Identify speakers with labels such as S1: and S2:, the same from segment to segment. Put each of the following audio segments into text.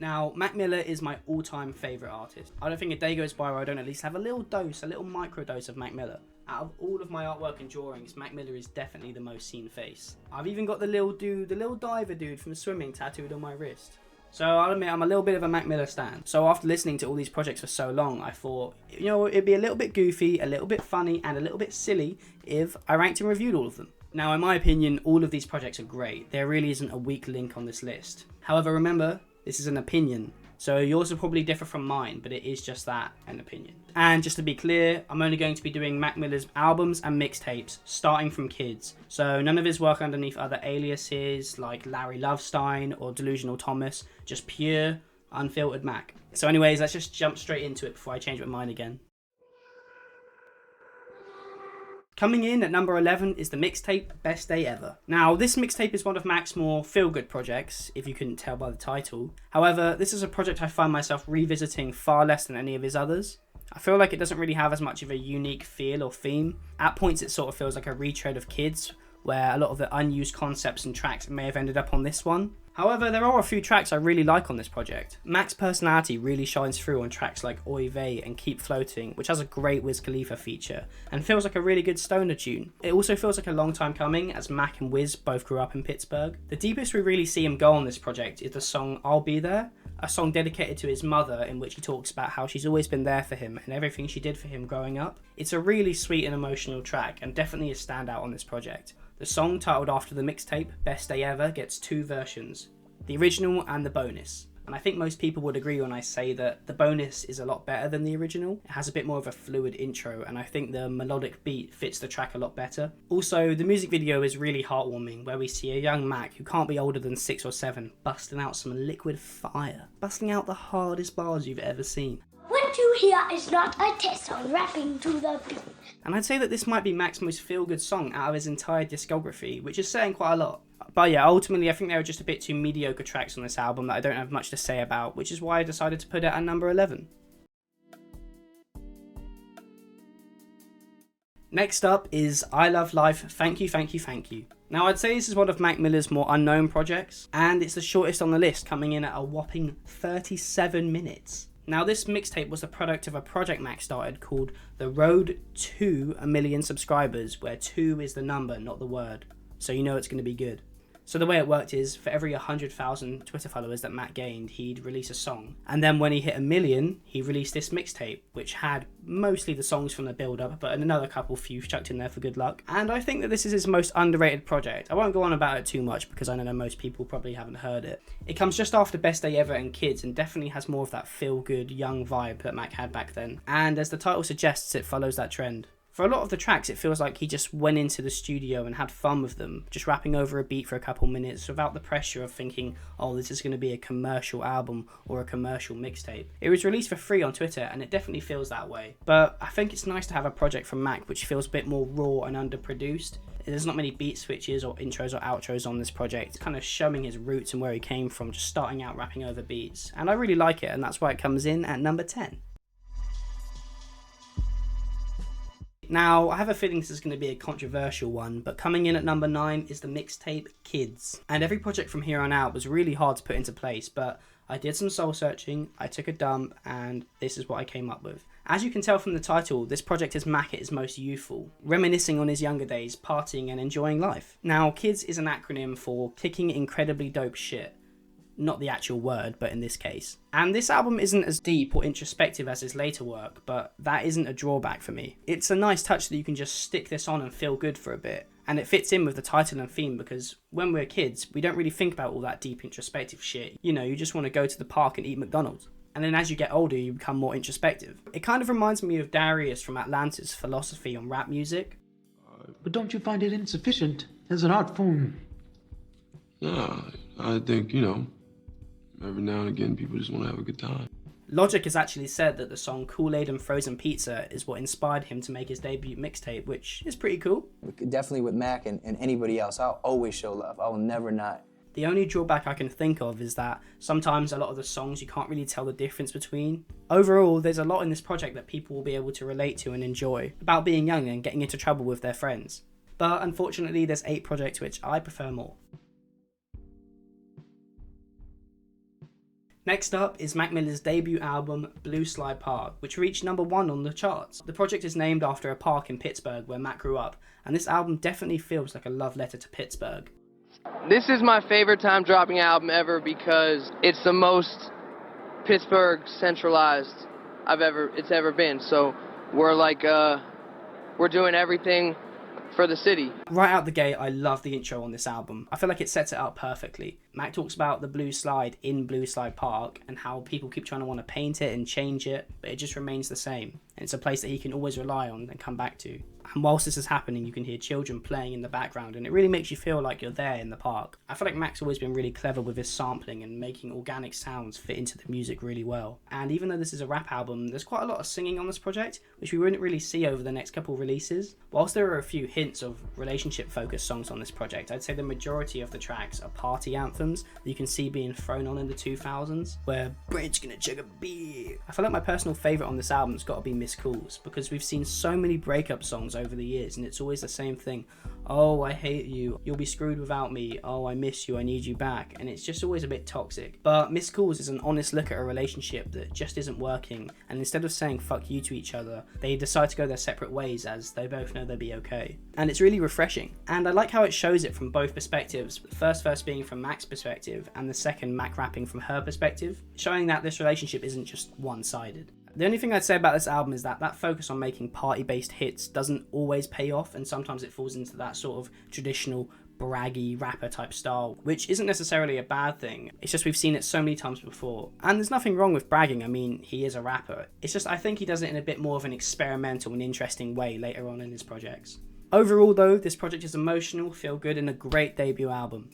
S1: Now, Mac Miller is my all-time favourite artist. I don't think a day goes by where I don't at least have a little micro dose of Mac Miller. Out of all of my artwork and drawings, Mac Miller is definitely the most seen face. I've even got the little diver dude from swimming tattooed on my wrist. So I'll admit I'm a little bit of a Mac Miller stan. So after listening to all these projects for so long, I thought, you know, it'd be a little bit goofy, a little bit funny, and a little bit silly if I ranked and reviewed all of them. Now, in my opinion, all of these projects are great. There really isn't a weak link on this list. However, remember, this is an opinion. So yours will probably differ from mine, but it is just that, an opinion. And just to be clear, I'm only going to be doing Mac Miller's albums and mixtapes, starting from K.I.D.S. So none of his work underneath other aliases like Larry Lovestein or Delusional Thomas, just pure, unfiltered Mac. So anyways, let's just jump straight into it before I change my mind again. Coming in at number 11 is the mixtape Best Day Ever. Now, this mixtape is one of Mac's more feel-good projects, if you couldn't tell by the title. However, this is a project I find myself revisiting far less than any of his others. I feel like it doesn't really have as much of a unique feel or theme. At points it sort of feels like a retread of K.I.D.S, where a lot of the unused concepts and tracks may have ended up on this one. However, there are a few tracks I really like on this project. Mac's personality really shines through on tracks like Oy Vey and Keep Floating, which has a great Wiz Khalifa feature, and feels like a really good stoner tune. It also feels like a long time coming, as Mac and Wiz both grew up in Pittsburgh. The deepest we really see him go on this project is the song I'll Be There, a song dedicated to his mother in which he talks about how she's always been there for him and everything she did for him growing up. It's a really sweet and emotional track, and definitely a standout on this project. The song, titled after the mixtape Best Day Ever, gets two versions, the original and the bonus. And I think most people would agree when I say that the bonus is a lot better than the original. It has a bit more of a fluid intro, and I think the melodic beat fits the track a lot better. Also, the music video is really heartwarming, where we see a young Mac who can't be older than 6 or 7 busting out some liquid fire, busting out the hardest bars you've ever seen.
S2: What you hear is not a test on rapping to the beat.
S1: And I'd say that this might be Mac's most feel-good song out of his entire discography, which is saying quite a lot. But yeah, ultimately I think there are just a bit too mediocre tracks on this album that I don't have much to say about, which is why I decided to put it at number 11. Next up is I Love Life, Thank You, Thank You, Thank You. Now, I'd say this is one of Mac Miller's more unknown projects, and it's the shortest on the list, coming in at a whopping 37 minutes. Now, this mixtape was the product of a project Mac started called The Road to a Million Subscribers, where 2 is the number, not the word. So you know it's going to be good. So the way it worked is, for every 100,000 Twitter followers that Mac gained, he'd release a song. And then when he hit 1 million, he released this mixtape, which had mostly the songs from the build-up, but another few chucked in there for good luck. And I think that this is his most underrated project. I won't go on about it too much, because I know that most people probably haven't heard it. It comes just after Best Day Ever and K.I.D.S, and definitely has more of that feel-good, young vibe that Mac had back then. And as the title suggests, it follows that trend. For a lot of the tracks, it feels like he just went into the studio and had fun with them, just rapping over a beat for a couple minutes without the pressure of thinking, oh, this is going to be a commercial album or a commercial mixtape. It was released for free on Twitter, and it definitely feels that way. But I think it's nice to have a project from Mac which feels a bit more raw and underproduced. There's not many beat switches or intros or outros on this project, kind of showing his roots and where he came from, just starting out rapping over beats. And I really like it, and that's why it comes in at number 10. Now, I have a feeling this is going to be a controversial one, but coming in at number 9 is the mixtape K.I.D.S. And every project from here on out was really hard to put into place, but I did some soul searching, I took a dump, and this is what I came up with. As you can tell from the title, this project is Mac at his most youthful, reminiscing on his younger days, partying and enjoying life. Now, K.I.D.S is an acronym for Kicking Incredibly Dope Shit. Not the actual word, but in this case. And this album isn't as deep or introspective as his later work, but that isn't a drawback for me. It's a nice touch that you can just stick this on and feel good for a bit. And it fits in with the title and theme, because when we're kids, we don't really think about all that deep introspective shit. You know, you just want to go to the park and eat McDonald's. And then as you get older, you become more introspective. It kind of reminds me of Darius from Atlantis' philosophy on rap music.
S3: But don't you find it insufficient as an art form?
S4: No, I think, every now and again, people just want to have a good time.
S1: Logic has actually said that the song Kool-Aid and Frozen Pizza is what inspired him to make his debut mixtape, which is pretty cool.
S5: Definitely with Mac and anybody else, I'll always show love. I will never not.
S1: The only drawback I can think of is that sometimes a lot of the songs you can't really tell the difference between. Overall, there's a lot in this project that people will be able to relate to and enjoy, about being young and getting into trouble with their friends. But unfortunately, there's 8 projects which I prefer more. Next up is Mac Miller's debut album, Blue Slide Park, which reached #1 on the charts. The project is named after a park in Pittsburgh where Mac grew up, and this album definitely feels like a love letter to Pittsburgh.
S6: This is my favorite time dropping album ever because it's the most Pittsburgh centralized it's ever been. So we're like, we're doing everything for the city.
S1: Right out the gate, I love the intro on this album. I feel like it sets it up perfectly. Mac talks about the blue slide in Blue Slide Park and how people keep trying to want to paint it and change it, but it just remains the same. And it's a place that he can always rely on and come back to. And whilst this is happening, you can hear children playing in the background, and it really makes you feel like you're there in the park. I feel like Mac's always been really clever with his sampling and making organic sounds fit into the music really well. And even though this is a rap album, there's quite a lot of singing on this project, which we wouldn't really see over the next couple releases. Whilst there are a few hints of relationship-focused songs on this project, I'd say the majority of the tracks are party anthems that you can see being thrown on in the 2000s, where Brent's gonna chug a beer. I feel like my personal favourite on this album's got to be Miss Calls, because we've seen so many breakup songs over the years, and it's always the same thing. Oh, I hate you, you'll be screwed without me, oh, I miss you, I need you back, and it's just always a bit toxic. But Miss Calls is an honest look at a relationship that just isn't working, and instead of saying fuck you to each other, they decide to go their separate ways as they both know they'll be okay. And it's really refreshing, and I like how it shows it from both perspectives, the first verse being from Mac's perspective, and the second Mac rapping from her perspective, showing that this relationship isn't just one-sided. The only thing I'd say about this album is that focus on making party-based hits doesn't always pay off, and sometimes it falls into that sort of traditional braggy rapper type style, which isn't necessarily a bad thing. It's just we've seen it so many times before. And there's nothing wrong with bragging, I mean, he is a rapper. It's just I think he does it in a bit more of an experimental and interesting way later on in his projects. Overall though, this project is emotional, feel good, and a great debut album.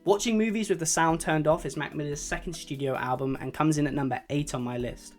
S1: Watching Movies with the Sound Turned Off is Mac Miller's second studio album and comes in at #8 on my list.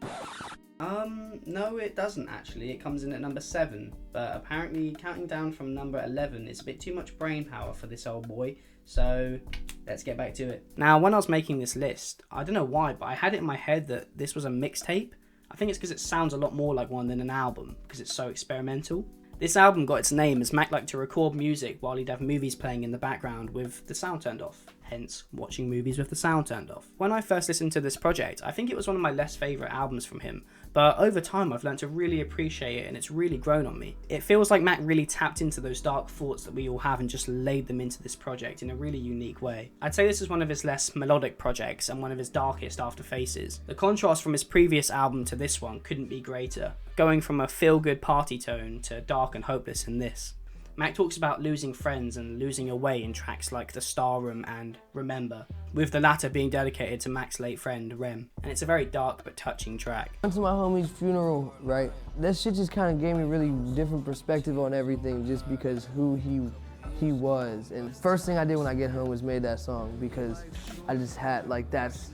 S1: No it doesn't actually, it comes in at #7, but apparently counting down from #11 is a bit too much brain power for this old boy, so let's get back to it. Now when I was making this list, I don't know why, but I had it in my head that this was a mixtape. I think it's because it sounds a lot more like one than an album, because it's so experimental. This album got its name as Mac liked to record music while he'd have movies playing in the background with the sound turned off, hence watching movies with the sound turned off. When I first listened to this project, I think it was one of my less favourite albums from him, but over time I've learned to really appreciate it and it's really grown on me. It feels like Mac really tapped into those dark thoughts that we all have and just laid them into this project in a really unique way. I'd say this is one of his less melodic projects and one of his darkest after Faces. The contrast from his previous album to this one couldn't be greater, going from a feel-good party tone to dark and hopeless in this. Mac talks about losing friends and losing your way in tracks like The Star Room and Remember, with the latter being dedicated to Mac's late friend Rem, and it's a very dark but touching track.
S7: Went to my homie's funeral, right? That shit just kind of gave me a really different perspective on everything just because who he was. And first thing I did when I get home was made that song because I just had, like, that's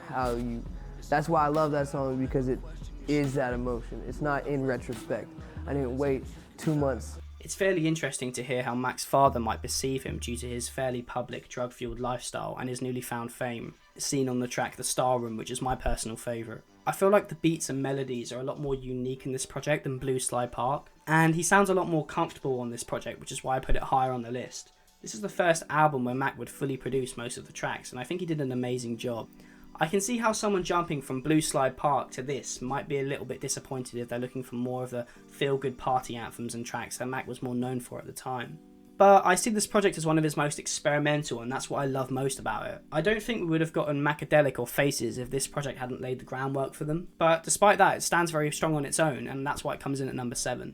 S7: why I love that song, because it is that emotion. It's not in retrospect. I didn't wait 2 months.
S1: It's fairly interesting to hear how Mac's father might perceive him due to his fairly public drug-fueled lifestyle and his newly found fame, seen on the track The Star Room, which is my personal favourite. I feel like the beats and melodies are a lot more unique in this project than Blue Slide Park, and he sounds a lot more comfortable on this project, which is why I put it higher on the list. This is the first album where Mac would fully produce most of the tracks, and I think he did an amazing job. I can see how someone jumping from Blue Slide Park to this might be a little bit disappointed if they're looking for more of the feel-good party anthems and tracks that Mac was more known for at the time. But I see this project as one of his most experimental, and that's what I love most about it. I don't think we would have gotten Macadelic or Faces if this project hadn't laid the groundwork for them, but despite that, it stands very strong on its own, and that's why it comes in at #7.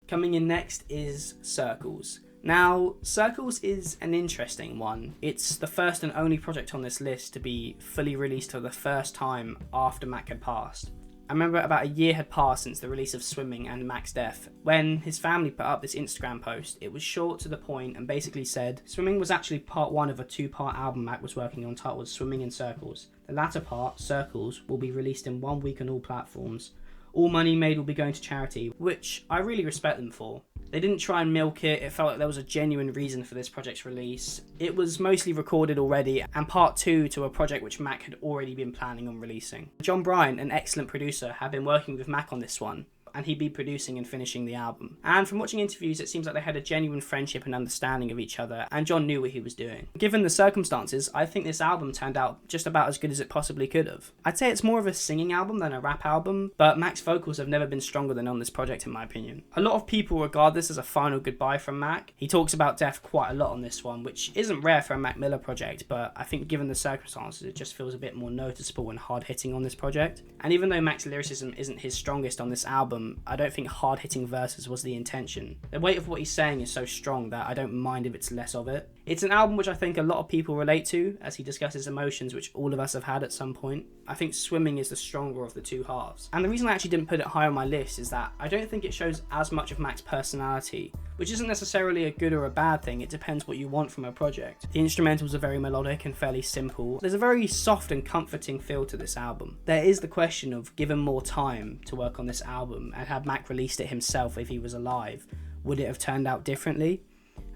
S1: Coming in next is Circles. Now, Circles is an interesting one. It's the first and only project on this list to be fully released for the first time after Mac had passed. I remember about a year had passed since the release of Swimming and Mac's death. When his family put up this Instagram post, it was short to the point and basically said, Swimming was actually part 1 of a 2-part album Mac was working on titled Swimming in Circles. The latter part, Circles, will be released in 1 week on all platforms. All money made will be going to charity, which I really respect them for. They didn't try and milk it, it felt like there was a genuine reason for this project's release. It was mostly recorded already, and part 2 to a project which Mac had already been planning on releasing. John Bryant, an excellent producer, had been working with Mac on this one, and he'd be producing and finishing the album. And from watching interviews, it seems like they had a genuine friendship and understanding of each other, and John knew what he was doing. Given the circumstances, I think this album turned out just about as good as it possibly could have. I'd say it's more of a singing album than a rap album, but Mac's vocals have never been stronger than on this project in my opinion. A lot of people regard this as a final goodbye from Mac. He talks about death quite a lot on this one, which isn't rare for a Mac Miller project, but I think given the circumstances, it just feels a bit more noticeable and hard-hitting on this project. And even though Mac's lyricism isn't his strongest on this album, I don't think hard-hitting verses was the intention. The weight of what he's saying is so strong that I don't mind if it's less of it. It's an album which I think a lot of people relate to, as he discusses emotions which all of us have had at some point. I think Swimming is the stronger of the two halves. And the reason I actually didn't put it high on my list is that I don't think it shows as much of Mac's personality, which isn't necessarily a good or a bad thing, it depends what you want from a project. The instrumentals are very melodic and fairly simple. There's a very soft and comforting feel to this album. There is the question of, given more time to work on this album and had Mac released it himself if he was alive, would it have turned out differently?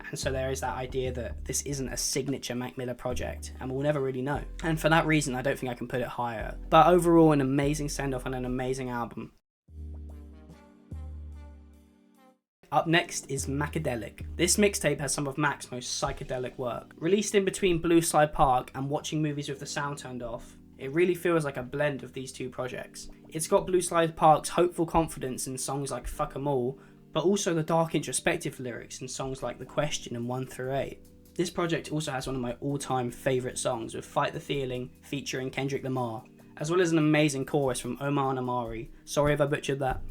S1: And so there is that idea that this isn't a signature Mac Miller project, and we'll never really know. And for that reason, I don't think I can put it higher. But overall, an amazing send-off and an amazing album. Up next is Macadelic. This mixtape has some of Mac's most psychedelic work. Released in between Blue Slide Park and watching movies with the sound turned off, it really feels like a blend of these two projects. It's got Blue Slide Park's hopeful confidence in songs like Fuck 'Em All, but also the dark introspective lyrics in songs like The Question and 1 through 8. This project also has one of my all-time favourite songs with Fight the Feeling featuring Kendrick Lamar, as well as an amazing chorus from Omar and Amari. Sorry if I butchered that.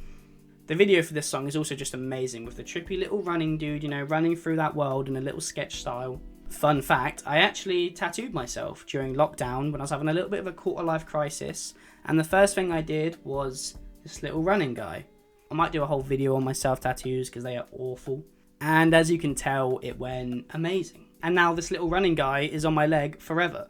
S1: The video for this song is also just amazing, with the trippy little running dude, running through that world in a little sketch style. Fun fact, I actually tattooed myself during lockdown when I was having a little bit of a quarter-life crisis, and the first thing I did was this little running guy. I might do a whole video on my self-tattoos because they are awful. And as you can tell, it went amazing. And now this little running guy is on my leg forever.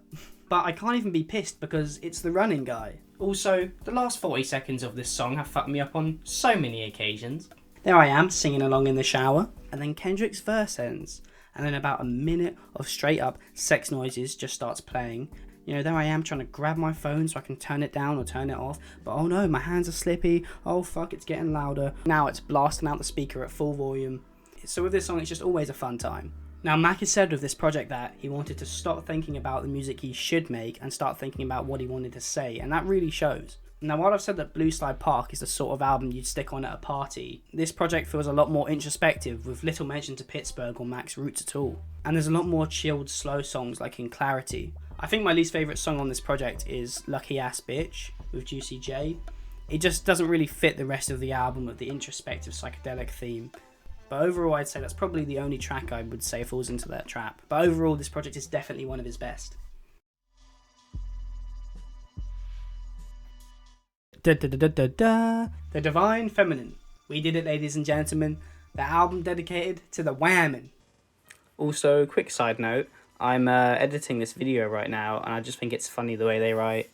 S1: But I can't even be pissed because it's the running guy. Also, the last 40 seconds of this song have fucked me up on so many occasions. There I am, singing along in the shower, and then Kendrick's verse ends, and then about a minute of straight up sex noises just starts playing. There I am trying to grab my phone so I can turn it down or turn it off, but oh no, my hands are slippy, oh fuck, it's getting louder. Now it's blasting out the speaker at full volume. So with this song, it's just always a fun time. Now, Mac has said with this project that he wanted to stop thinking about the music he should make and start thinking about what he wanted to say, and that really shows. Now, while I've said that Blue Slide Park is the sort of album you'd stick on at a party, this project feels a lot more introspective, with little mention to Pittsburgh or Mac's roots at all. And there's a lot more chilled, slow songs like in Clarity. I think my least favourite song on this project is Lucky Ass Bitch with Juicy J. It just doesn't really fit the rest of the album with the introspective psychedelic theme. But overall, I'd say that's probably the only track I would say falls into that trap. But overall, this project is definitely one of his best. The Divine Feminine. We did it, ladies and gentlemen. The album dedicated to the women. Also, quick side note, I'm editing this video right now, and I just think it's funny the way they write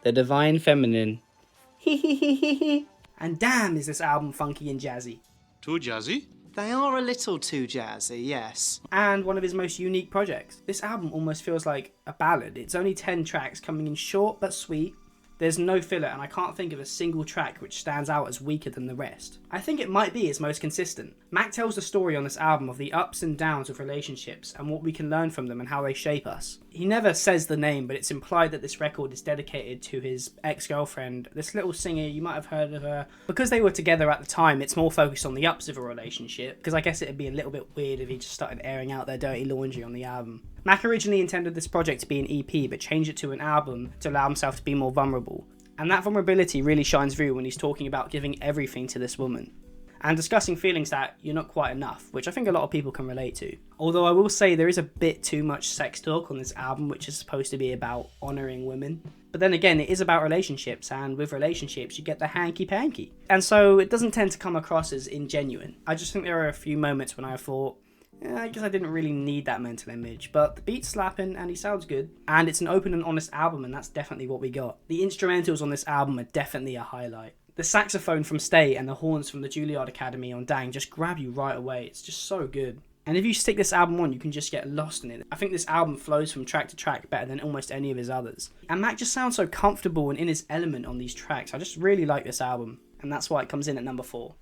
S1: The Divine Feminine. And damn, is this album funky and jazzy.
S8: Too jazzy? They are a little too jazzy, yes.
S1: And one of his most unique projects. This album almost feels like a ballad. It's only 10 tracks coming in short but sweet. There's no filler, and I can't think of a single track which stands out as weaker than the rest. I think it might be his most consistent. Mac tells the story on this album of the ups and downs of relationships and what we can learn from them and how they shape us. He never says the name, but it's implied that this record is dedicated to his ex-girlfriend, this little singer, you might have heard of her. Because they were together at the time, it's more focused on the ups of a relationship, because I guess it'd be a little bit weird if he just started airing out their dirty laundry on the album. Mac originally intended this project to be an EP, but changed it to an album to allow himself to be more vulnerable. And that vulnerability really shines through when he's talking about giving everything to this woman. And discussing feelings that you're not quite enough, which I think a lot of people can relate to. Although I will say there is a bit too much sex talk on this album, which is supposed to be about honouring women. But then again, it is about relationships, and with relationships you get the hanky-panky. And so it doesn't tend to come across as ingenuine. I just think there are a few moments when I thought, I guess I didn't really need that mental image, but the beat's slapping and he sounds good. And it's an open and honest album, and that's definitely what we got. The instrumentals on this album are definitely a highlight. The saxophone from Stay and the horns from the Juilliard Academy on Dang just grab you right away. It's just so good. And if you stick this album on, you can just get lost in it. I think this album flows from track to track better than almost any of his others. And Mac just sounds so comfortable and in his element on these tracks. I just really like this album. and that's why it comes in at number 4.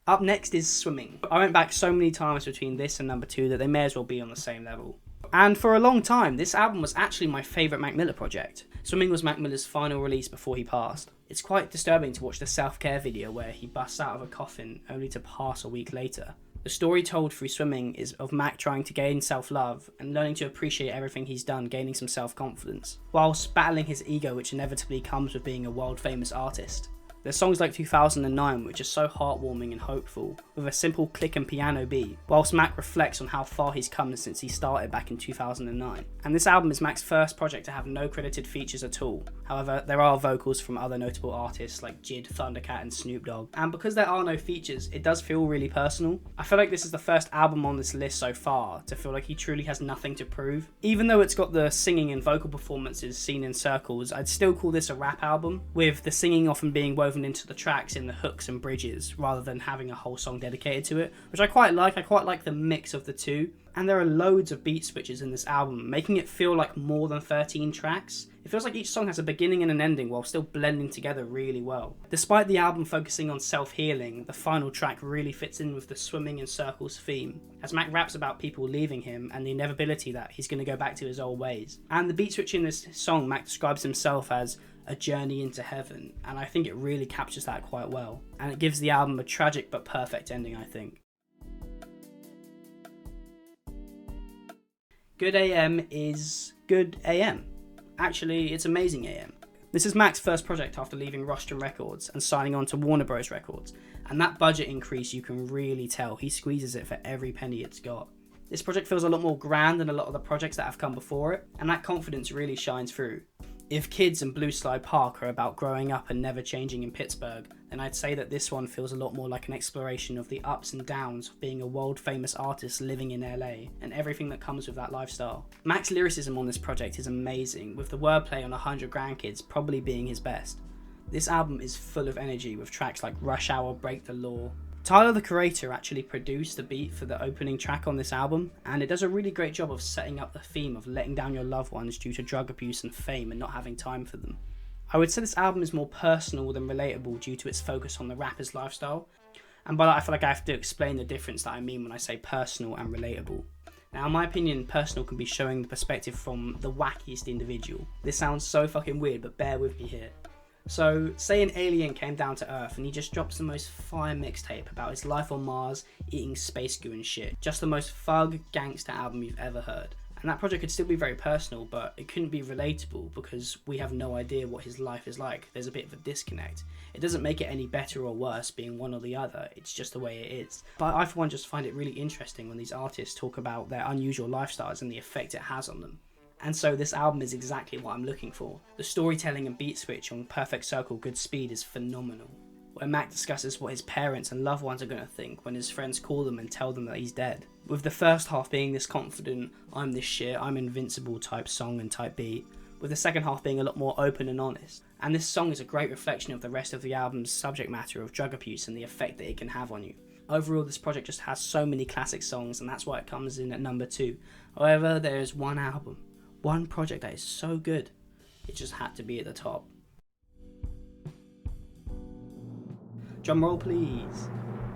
S1: Up next is Swimming. I went back so many times between this and number 2 that they may as well be on the same level. And for a long time, this album was actually my favourite Mac Miller project. Swimming was Mac Miller's final release before he passed. It's quite disturbing to watch the self-care video where he busts out of a coffin only to pass a week later. The story told through Swimming is of Mac trying to gain self-love and learning to appreciate everything he's done, gaining some self-confidence, whilst battling his ego which inevitably comes with being a world-famous artist. There's songs like 2009 which are so heartwarming and hopeful, with a simple click and piano beat, whilst Mac reflects on how far he's come since he started back in 2009. And this album is Mac's first project to have no credited features at all. However, there are vocals from other notable artists like Jid, Thundercat and Snoop Dogg, and because there are no features, it does feel really personal. I feel like this is the first album on this list so far to feel like he truly has nothing to prove. Even though it's got the singing and vocal performances seen in circles, I'd still call this a rap album, with the singing often being woven into the tracks in the hooks and bridges rather than having a whole song dedicated to it, which I quite like. I quite like the mix of the two, and there are loads of beat switches in this album, making it feel like more than 13 tracks. It feels like each song has a beginning and an ending while still blending together really well. Despite the album focusing on self-healing, the final track really fits in with the Swimming in Circles theme, as Mac raps about people leaving him and the inevitability that he's going to go back to his old ways. And the beat switch in this song, Mac describes himself as a journey into heaven, and I think it really captures that quite well. And it gives the album a tragic but perfect ending, I think. Good AM is good AM. Actually, it's amazing AM. This is Mac's first project after leaving Rostrum Records and signing on to Warner Bros. Records, and that budget increase you can really tell. He squeezes it for every penny it's got. This project feels a lot more grand than a lot of the projects that have come before it, and that confidence really shines through. If Kids and Blue Slide Park are about growing up and never changing in Pittsburgh, then I'd say that this one feels a lot more like an exploration of the ups and downs of being a world famous artist living in LA and everything that comes with that lifestyle. Mac's lyricism on this project is amazing, with the wordplay on 100 Grandkids probably being his best. This album is full of energy with tracks like Rush Hour, Break the Law. Tyler the Creator actually produced the beat for the opening track on this album, and it does a really great job of setting up the theme of letting down your loved ones due to drug abuse and fame and not having time for them. I would say this album is more personal than relatable due to its focus on the rapper's lifestyle, and by that I feel like I have to explain the difference that I mean when I say personal and relatable. Now in my opinion, personal can be showing the perspective from the wackiest individual. This sounds so fucking weird, but bear with me here. So, say an alien came down to Earth and he just drops the most fire mixtape about his life on Mars, eating space goo and shit. Just the most thug gangster album you've ever heard. And that project could still be very personal, but it couldn't be relatable because we have no idea what his life is like. There's a bit of a disconnect. It doesn't make it any better or worse being one or the other, it's just the way it is. But I for one just find it really interesting when these artists talk about their unusual lifestyles and the effect it has on them. And so this album is exactly what I'm looking for. The storytelling and beat switch on Perfect Circle Good Speed is phenomenal, where Mac discusses what his parents and loved ones are going to think when his friends call them and tell them that he's dead. With the first half being this confident, I'm this shit, I'm invincible type song and type beat, with the second half being a lot more open and honest. And this song is a great reflection of the rest of the album's subject matter of drug abuse and the effect that it can have on you. Overall, this project just has so many classic songs, and that's why it comes in at number 2. However, there is one album, one project that is so good, it just had to be at the top. Drum roll please.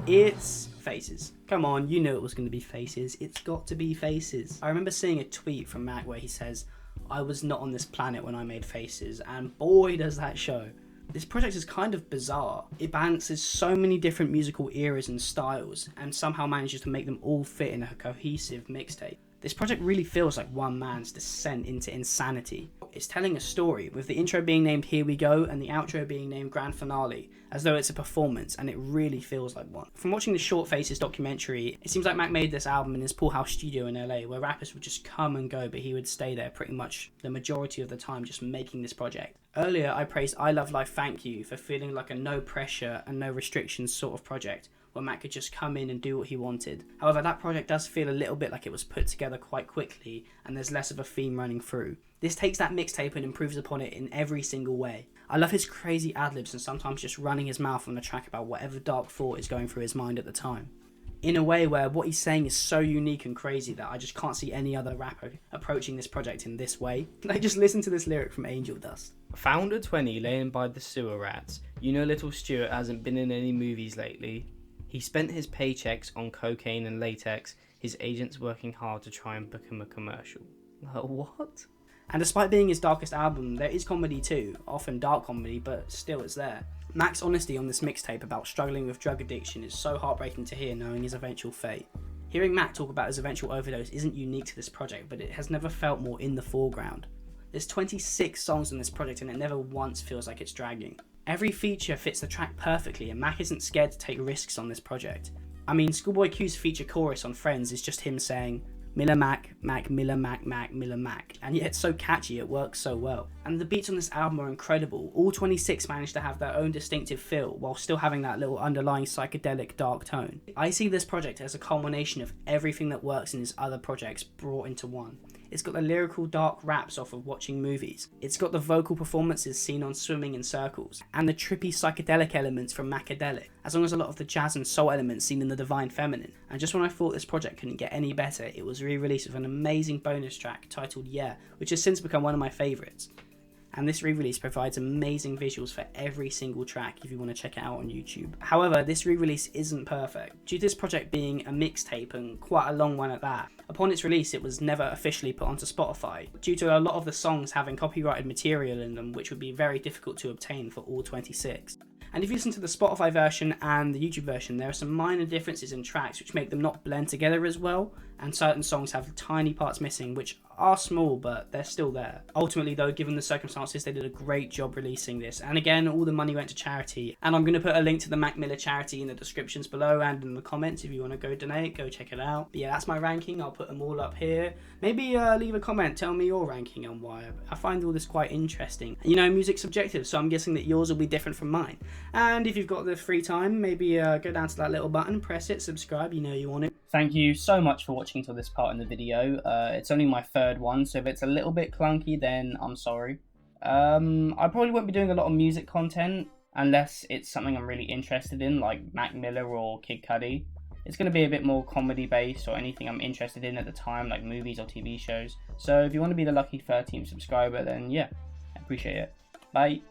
S1: It's Faces. Come on, you know it was going to be Faces. It's got to be Faces. I remember seeing a tweet from Mac where he says, I was not on this planet when I made Faces, and boy does that show. This project is kind of bizarre. It balances so many different musical eras and styles, and somehow manages to make them all fit in a cohesive mixtape. This project really feels like one man's descent into insanity. It's telling a story, with the intro being named Here We Go and the outro being named Grand Finale, as though it's a performance, and it really feels like one. From watching the Short Faces documentary, it seems like Mac made this album in his pool house studio in LA, where rappers would just come and go, but he would stay there pretty much the majority of the time just making this project. Earlier I praised I Love Life Thank You for feeling like a no pressure and no restrictions sort of project, where Mac could just come in and do what he wanted. However, that project does feel a little bit like it was put together quite quickly, and there's less of a theme running through. This takes that mixtape and improves upon it in every single way. I love his crazy ad-libs and sometimes just running his mouth on the track about whatever dark thought is going through his mind at the time. in a way where what he's saying is so unique and crazy that I just can't see any other rapper approaching this project in this way. Like, just listen to this lyric from Angel Dust.
S9: Found at 20 laying by the sewer rats. You know little Stuart hasn't been in any movies lately. He spent his paychecks on cocaine and latex. His agent's working hard to try and book him a commercial. What?
S1: And despite being his darkest album, there is comedy too, often dark comedy, but still it's there. Mac's honesty on this mixtape about struggling with drug addiction is so heartbreaking to hear, knowing his eventual fate. Hearing Mac talk about his eventual overdose isn't unique to this project, but it has never felt more in the foreground. There's 26 songs on this project and it never once feels like it's dragging. Every feature fits the track perfectly and Mac isn't scared to take risks on this project. I mean, Schoolboy Q's feature chorus on Friends is just him saying, Miller Mac, Mac, Miller Mac, Mac, Miller Mac, and yet it's so catchy, it works so well. And the beats on this album are incredible. All 26 managed to have their own distinctive feel while still having that little underlying psychedelic dark tone. I see this project as a culmination of everything that works in his other projects brought into one. It's got the lyrical dark raps off of watching movies. It's got the vocal performances seen on Swimming in Circles, and the trippy psychedelic elements from MACADELIC, as long as a lot of the jazz and soul elements seen in the Divine Feminine. And just when I thought this project couldn't get any better, it was re-released with an amazing bonus track titled Yeah, which has since become one of my favourites. And this re-release provides amazing visuals for every single track if you want to check it out on YouTube. However, this re-release isn't perfect, due to this project being a mixtape and quite a long one at that. Upon its release, it was never officially put onto Spotify, due to a lot of the songs having copyrighted material in them, which would be very difficult to obtain for all 26. And if you listen to the Spotify version and the YouTube version, there are some minor differences in tracks which make them not blend together as well, and certain songs have tiny parts missing which are small but they're still there. Ultimately though, given the circumstances, they did a great job releasing this, and again, all the money went to charity, and I'm going to put a link to the Mac Miller charity in the descriptions below and in the comments if you want to go donate, go check it out. But yeah, that's my ranking, I'll put them all up here. Maybe leave a comment, tell me your ranking and why. I find all this quite interesting. You know, music's subjective, so I'm guessing that yours will be different from mine. And if you've got the free time, maybe go down to that little button, press it, subscribe, you know you want it. Thank you so much for watching till this part in the video. It's only my third one, so if it's a little bit clunky, then I'm sorry. I probably won't be doing a lot of music content unless it's something I'm really interested in, like Mac Miller or K.I.D. It's going to be a bit more comedy based or anything I'm interested in at the time, like movies or TV shows. So if you want to be the lucky 13th subscriber, then yeah, I appreciate it. Bye.